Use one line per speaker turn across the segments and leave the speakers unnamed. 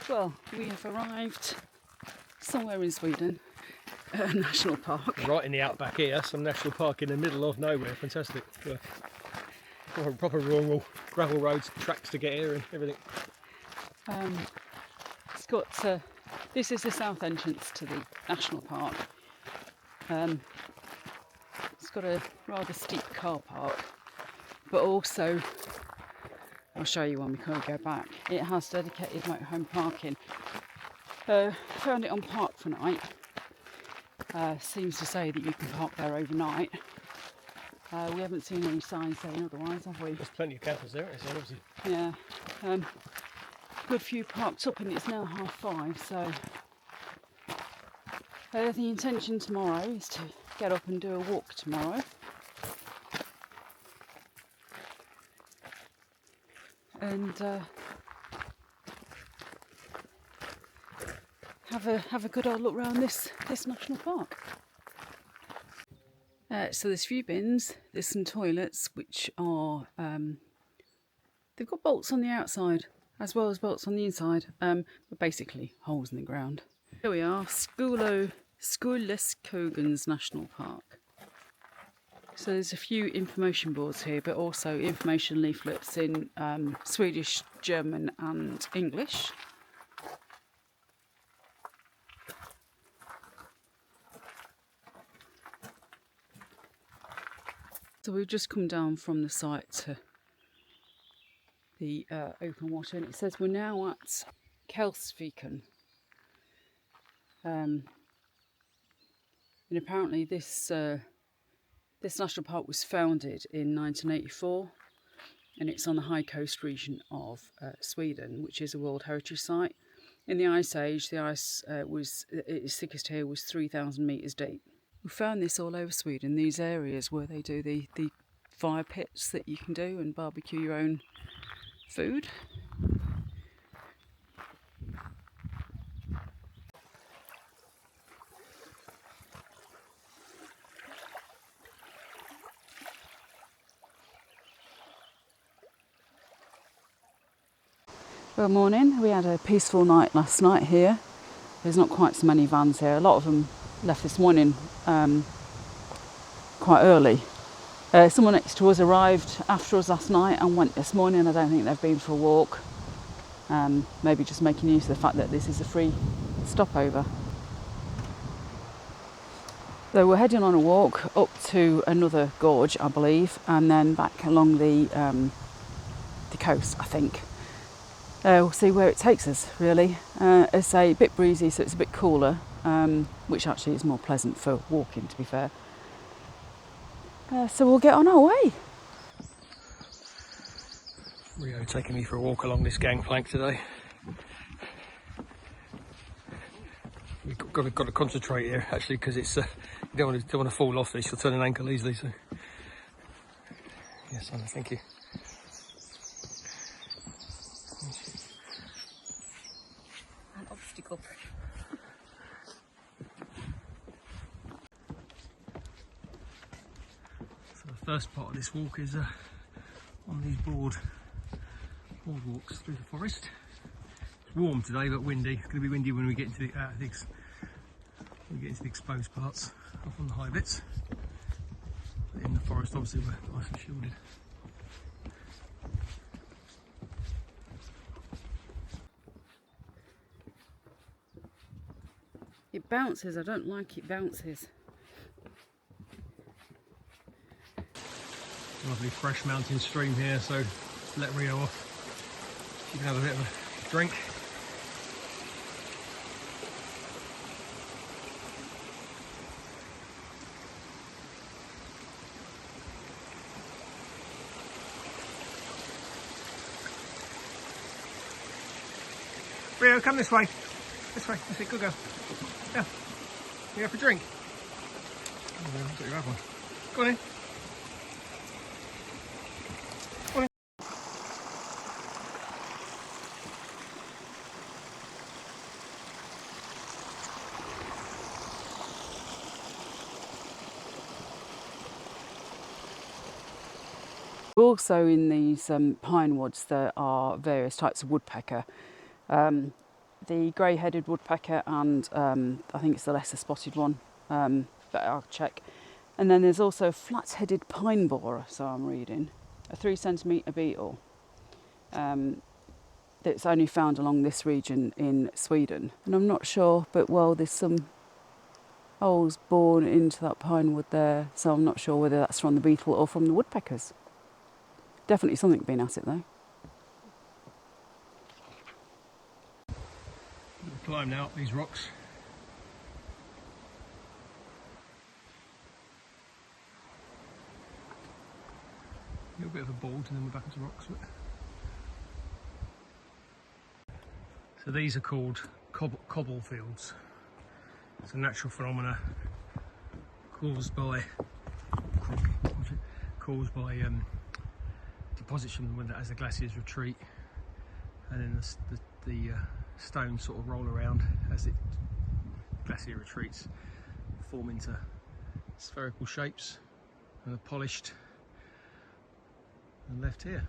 Well, we have arrived somewhere in Sweden, a national park.
Right in the outback here, some national park in the middle of nowhere. Fantastic. Proper rural gravel roads, tracks to get here and everything.
It's got this is the south entrance to the national park. It's got a rather steep car park, but also, I'll show you when we go back, it has dedicated motorhome parking. Found it on Park for Night. Seems to say that you can park there overnight. We haven't seen any signs saying otherwise, have we?
There's plenty of campers there, isn't there, obviously?
Yeah. Good few parked up, and it's now 5:30, so the intention tomorrow is to get up and do a walk tomorrow. And have a good old look around this national park. So there's a few bins, there's some toilets which are, they've got bolts on the outside as well as bolts on the inside, but basically holes in the ground. Here we are, Skuleskogens National Park. So there's a few information boards here, but also information leaflets in Swedish, German and English. So we've just come down from the site to the open water, and it says we're now at Skuleskogens. And apparently this national park was founded in 1984, and it's on the high coast region of Sweden, which is a World Heritage Site. In the Ice Age, the ice its thickest here was 3,000 metres deep. We found this all over Sweden, these areas where they do the fire pits that you can do and barbecue your own food. Good morning. We had a peaceful night last night here. There's not quite so many vans here. A lot of them left this morning quite early. Someone next to us arrived after us last night and went this morning. I don't think they've been for a walk. Maybe just making use of the fact that this is a free stopover. So we're heading on a walk up to another gorge, I believe, and then back along the coast, I think. We'll see where it takes us, really. It's a bit breezy, so it's a bit cooler, which actually is more pleasant for walking, to be fair. So we'll get on our way.
Rio taking me for a walk along this gangplank today. We've got to concentrate here, actually, because it's you don't want to fall off this. You'll turn an ankle easily. So, yes, Anna, thank you.
An obstacle.
So the first part of this walk is on these boardwalks through the forest. It's warm today, but windy. It's going to be windy when we get into the exposed parts, up on the high bits. But in the forest, obviously, we're nice and shielded.
It bounces. I don't like it bounces.
Lovely fresh mountain stream here, so let Rio off. She can have a bit of a drink. Rio, come this way. This way. That's it. Good girl. Yeah. You have a drink? Oh, I thought you had one. Go on in.
Also in these pine woods there are various types of woodpecker. the grey-headed woodpecker and I think it's the lesser spotted one, but I'll check. And then there's also a flat-headed pine borer, so I'm reading, a 3 centimetre beetle that's only found along this region in Sweden. And I'm not sure, but well, there's some holes born into that pine wood there, so I'm not sure whether that's from the beetle or from the woodpeckers. Definitely something being at it though.
We'll climb now up these rocks. A little bit of a bulge and then we're back into rocks. So these are called cobble fields. It's a natural phenomena caused by deposition as the glaciers retreat, and then the stones sort of roll around as the glacier retreats, form into spherical shapes, and are polished and left here.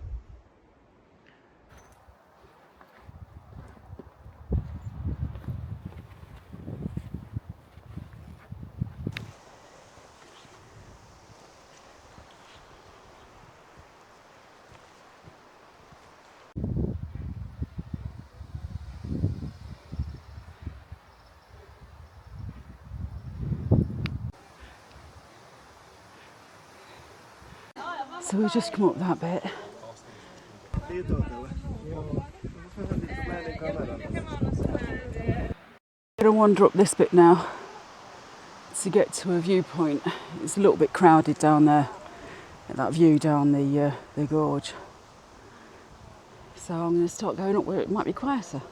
So we've just come up that bit. I'm going to wander up this bit now to get to a viewpoint. It's a little bit crowded down there, at that view down the gorge. So I'm going to start going up where it might be quieter.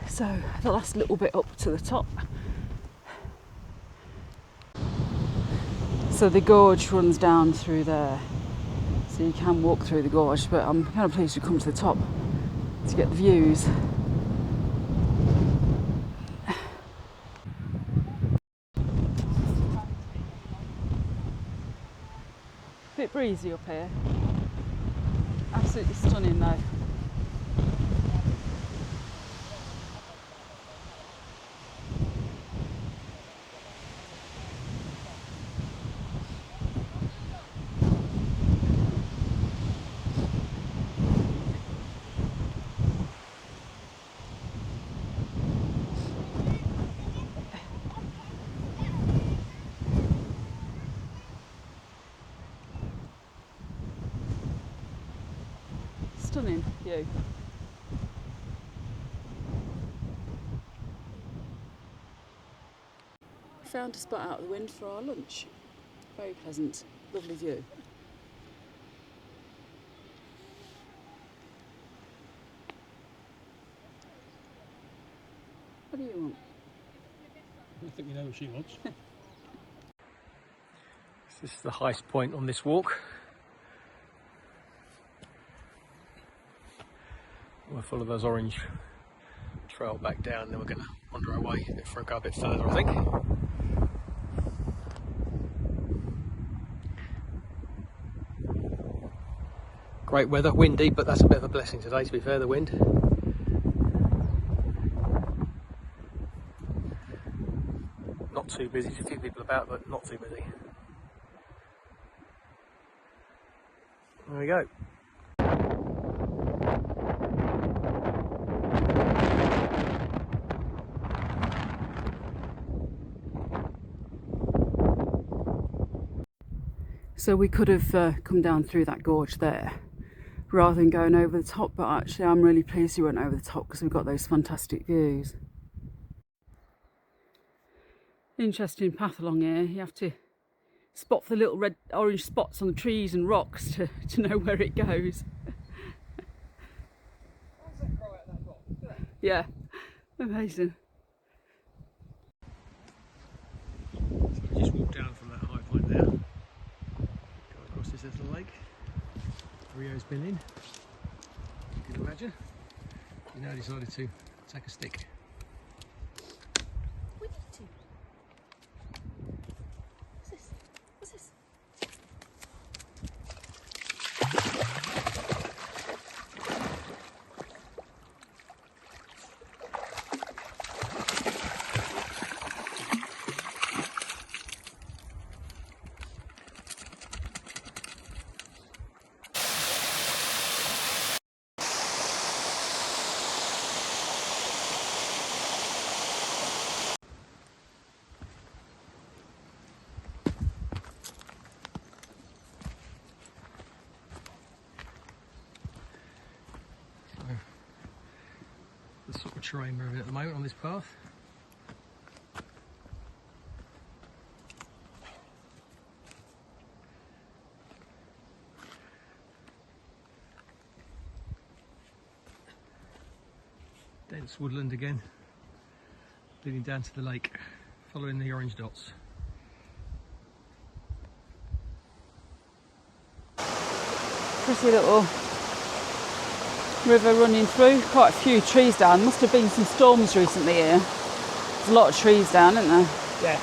So the last little bit up to the top. So the gorge runs down through there, so you can walk through the gorge, but I'm kind of pleased to come to the top to get the views. Bit breezy up here, absolutely stunning though. Stunning view. We found a spot out of the wind for our lunch. Very pleasant, lovely view. What do you want?
I think you know what she wants. This is the highest point on this walk. We'll follow those orange trail back down, then we're going to wander our way go a bit further, I think. Great weather, windy, but that's a bit of a blessing today, to be fair, the wind. Not too busy, there's a few people about, but not too busy. There we go.
So we could have come down through that gorge there rather than going over the top, but actually I'm really pleased we went over the top because we've got those fantastic views. Interesting path along here. You have to spot for the little red orange spots on the trees and rocks to know where it goes. Yeah, amazing.
So we just walked down from that high point there. Go across this little lake. Rio's been in, you can imagine. He now decided to take a stick.
We need to. What's this? What's this?
of terrain moving at the moment on this path. Dense woodland again, leading down to the lake, following the orange dots.
Pretty little river running through, quite a few trees down. Must have been some storms recently here. There's a lot of trees down, isn't there?
Yeah.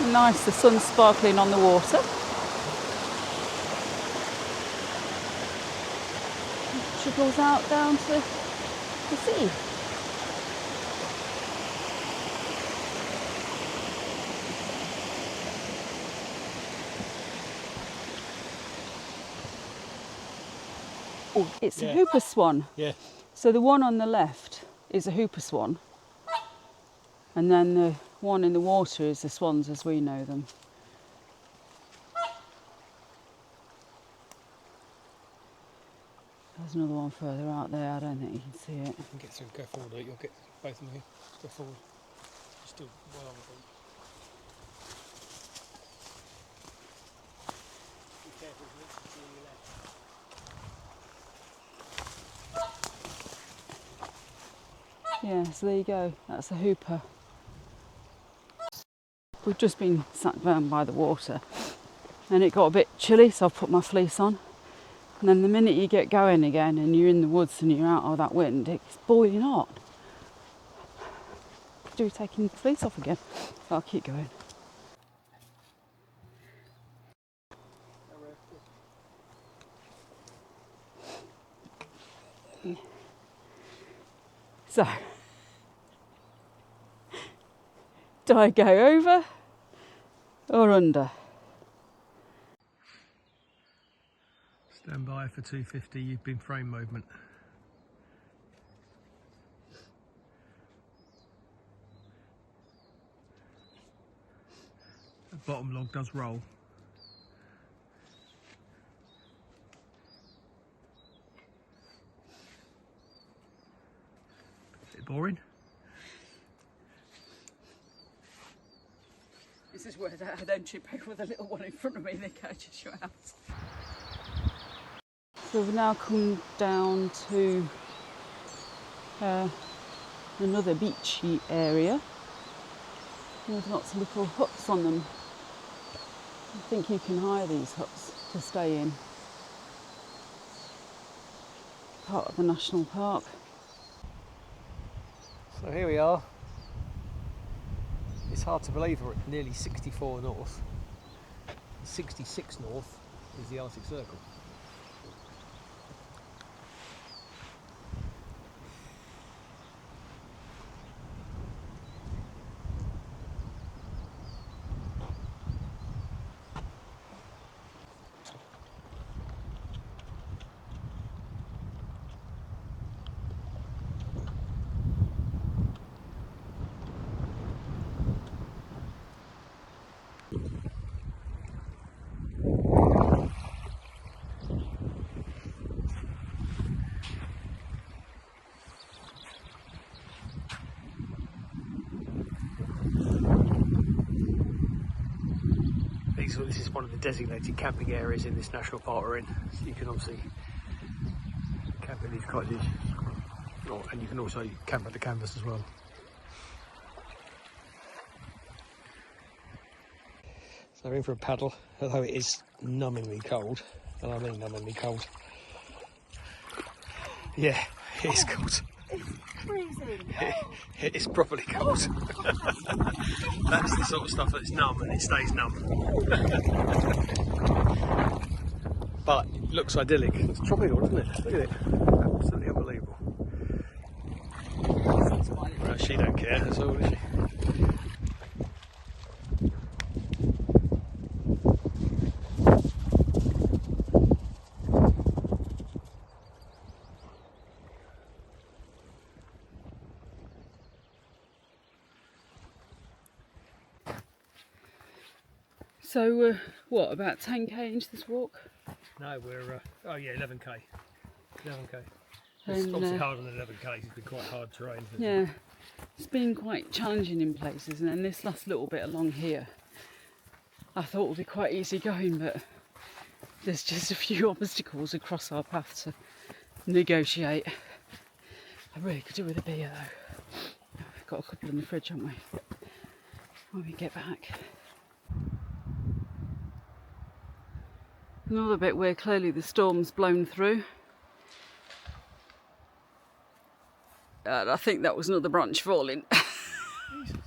Yeah.
Nice, the sun's sparkling on the water. Trickles out down to the sea. Oh, it's a hooper swan.
Yeah.
So the one on the left is a hooper swan, and then the one in the water is the swans as we know them. There's another one further out there, I don't think you can see it.
You can get some, go forward, you'll get both of them here. Go forward. You're still well on the beach. Be careful, it's on your left.
Yeah, so there you go, that's a hooper. We've just been sat down by the water and it got a bit chilly, so I've put my fleece on. And then the minute you get going again and you're in the woods and you're out of that wind, it's boiling hot. Do taking the fleece off again? I'll keep going. So, do I go over or under?
Stand by for 250, you've been frame movement. The bottom log does roll. Bit boring.
This is where I don't chip over with a little one in front of me, they catches you out. So we've now come down to another beachy area with lots of little huts on them. I think you can hire these huts to stay in. Part of the national park.
So here we are. It's hard to believe we're at nearly 64 north. 66 north is the Arctic Circle. This is one of the designated camping areas in this national park we're in. So you can obviously camp in these cottages, and you can also camp at the canvas as well. So we're in for a paddle, although it is numbingly cold, and I mean numbingly cold. Yeah, it is cold.
Freezing.
It is properly cold. That's the sort of stuff that's numb and it stays numb. But it looks idyllic. It's tropical, doesn't it? Look at it. Absolutely unbelievable. Well, she don't care, that's all, does she?
So, what, about 10k into this walk?
No, we're, oh yeah, 11k. 11k. It's
And,
obviously hard on the 11Ks, it's been quite hard terrain. Hasn't it?
yeah, it's been quite challenging in places, and then this last little bit along here I thought would be quite easy going, but there's just a few obstacles across our path to negotiate. I really could do with a beer though. We've got a couple in the fridge, haven't we? When we get back. Another bit where clearly the storm's blown through. And I think that was another branch falling.
Jesus.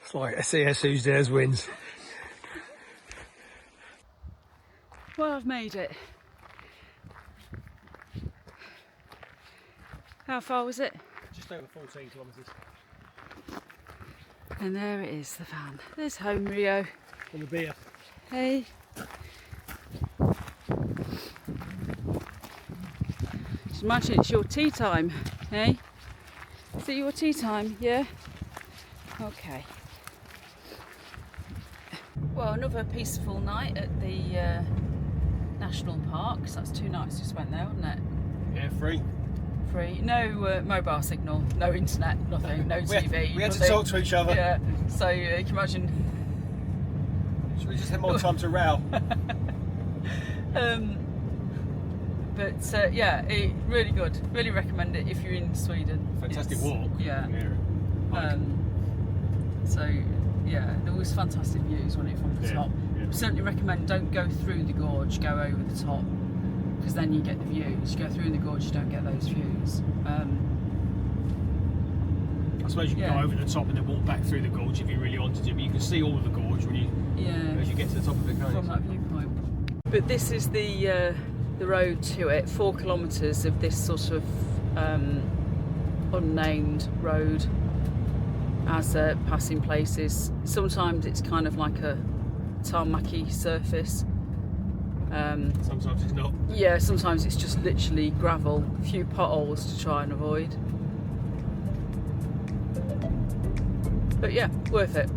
It's like SES who's theirs wins.
Well, I've made it. How far was it?
Just over 14 kilometres.
And there it is, the van. There's home, Rio.
And the beer.
Hey. Just imagine it's your tea time, hey? Is it your tea time? Yeah? Okay. Well, another peaceful night at the national park. So that's 2 nights just went there, wasn't it?
Yeah, free.
Free. No mobile signal, no internet, nothing, no TV.
We had to
nothing.
talk to each other.
Yeah, so you can imagine.
Should we just have more time to row?
But yeah, really good. Really recommend it if you're in Sweden.
Fantastic
It's-
walk.
Yeah.
Hike.
So yeah, there was fantastic views on it from the
Yeah,
top.
yeah.
Certainly recommend don't go through the gorge, go over the top, because then you get the views. You go through the gorge, you don't get those views.
I suppose you can
Yeah.
go over the top and then walk back through the gorge if you really wanted to, but you can see all of the gorge when you as you get to the top of it.
From that viewpoint. But this is the road to it. 4 kilometres of this sort of unnamed road as passing places. Sometimes it's kind of like a tarmacy surface.
Sometimes it's not.
Yeah, sometimes it's just literally gravel. A few potholes to try and avoid. But yeah, worth it.